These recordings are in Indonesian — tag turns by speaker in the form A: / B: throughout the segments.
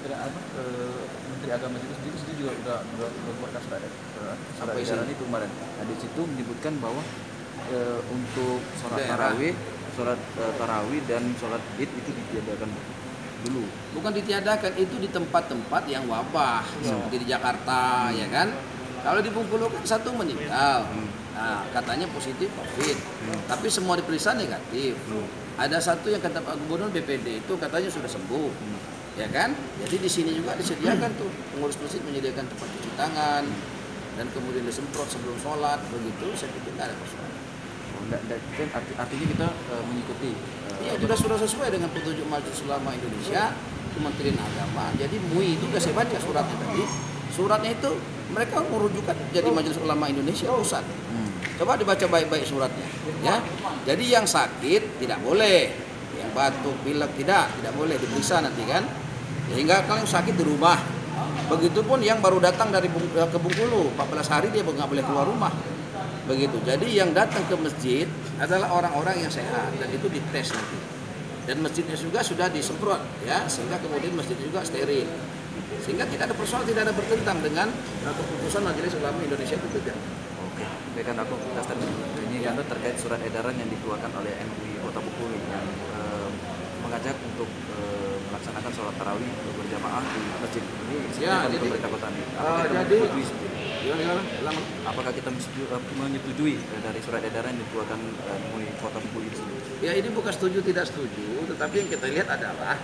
A: Menteri Agama itu sendiri juga udah mengeluarkan surat edaran itu kemarin. Nah, di situ menyebutkan bahwa untuk sholat tarawih dan sholat id itu ditiadakan dulu.
B: Bukan ditiadakan, itu di tempat-tempat yang wabah seperti di Jakarta, ya kan. Kalau di Bengkulu kan satu meninggal, nah, katanya positif COVID, tapi semua diperiksa negatif. Ada satu yang kata Pak Gubernur BPD itu katanya sudah sembuh, ya kan. Jadi di sini juga disediakan tuh, pengurus masjid menyediakan tempat cuci tangan dan kemudian disemprot sebelum sholat, begitu. Saya pikir tidak ada persoalan.
A: Artinya kita mengikuti.
B: Iya, sudah sesuai dengan petunjuk Majelis Ulama Indonesia, Kementerian Agama. Jadi MUI itu sudah saya baca suratnya tadi. Suratnya itu mereka merujukan jadi Majelis Ulama Indonesia pusat. Coba dibaca baik-baik suratnya, ya. Jadi yang sakit tidak boleh, yang batuk, pilek tidak boleh diperiksa nanti kan. Sehingga kalau yang sakit di rumah. Begitupun yang baru datang dari ke Bengkulu, 14 hari dia nggak boleh keluar rumah. Begitu. Jadi yang datang ke masjid adalah orang-orang yang sehat dan itu dites nanti. Dan masjidnya juga sudah disemprot, ya, sehingga kemudian masjid juga steril. Sehingga tidak ada persoalan, tidak ada bertentang dengan keputusan Majelis Ulama Indonesia itu tidak.
A: Oke, kan aku ini kan terkait surat edaran yang dikeluarkan oleh MUI Kota Bengkulu yang mengajak untuk melaksanakan sholat tarawih berjamaah di masjid ini.
B: Ya,
A: jadi pemerintah kota ini. Apakah kita menyetujui dari surat edaran yang dikeluarkan MUI Kota Bengkulu ini?
B: Ya, ini bukan setuju tidak setuju, tetapi yang kita lihat adalah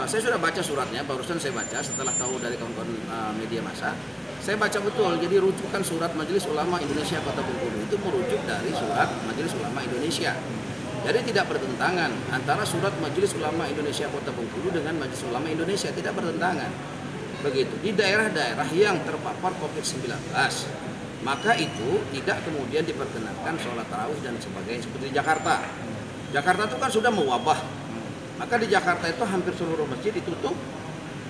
B: saya sudah baca suratnya, barusan saya baca setelah tahu dari kawan-kawan media massa. Saya baca betul, jadi rujukan surat Majelis Ulama Indonesia Kota Bengkulu itu merujuk dari surat Majelis Ulama Indonesia. Jadi tidak bertentangan antara surat Majelis Ulama Indonesia Kota Bengkulu dengan Majelis Ulama Indonesia, tidak bertentangan. Begitu. Di daerah-daerah yang terpapar COVID-19, maka itu tidak kemudian diperkenankan sholat tarawih dan sebagainya seperti di Jakarta. Jakarta itu kan sudah mewabah. Maka di Jakarta itu hampir seluruh masjid ditutup.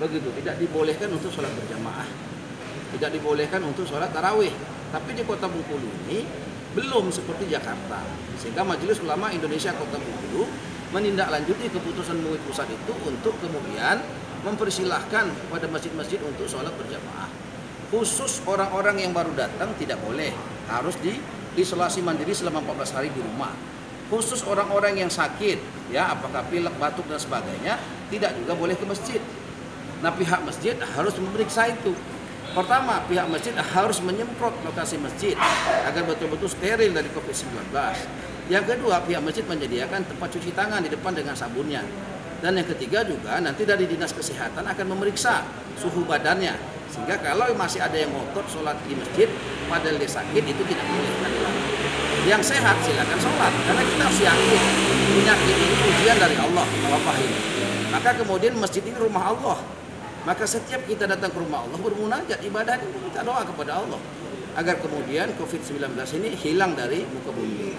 B: Begitu, tidak dibolehkan untuk sholat berjamaah. Tidak dibolehkan untuk sholat tarawih. Tapi di Kota Bengkulu ini belum seperti Jakarta. Sehingga Majelis Ulama Indonesia Kota Bengkulu menindaklanjuti keputusan MUI pusat itu untuk kemudian mempersilahkan kepada masjid-masjid untuk sholat berjamaah. Khusus orang-orang yang baru datang tidak boleh, harus diisolasi mandiri selama 14 hari di rumah. Khusus orang-orang yang sakit, ya, apakah pilek, batuk dan sebagainya, tidak juga boleh ke masjid. Nah, pihak masjid harus memeriksa itu. Pertama, pihak masjid harus menyemprot lokasi masjid agar betul-betul steril dari COVID-19. Yang kedua, pihak masjid menyediakan tempat cuci tangan di depan dengan sabunnya. Dan yang ketiga juga nanti dari Dinas Kesehatan akan memeriksa suhu badannya. Sehingga kalau masih ada yang ngotot sholat di masjid padahal dia sakit, itu tidak boleh. Yang sehat silakan sholat, karena kita harus yakin penyakit ini ujian dari Allah, wabah ini. Maka kemudian masjid ini rumah Allah. Maka setiap kita datang ke rumah Allah bermunajat, ibadah ini kita doa kepada Allah agar kemudian COVID-19 ini hilang dari muka bumi.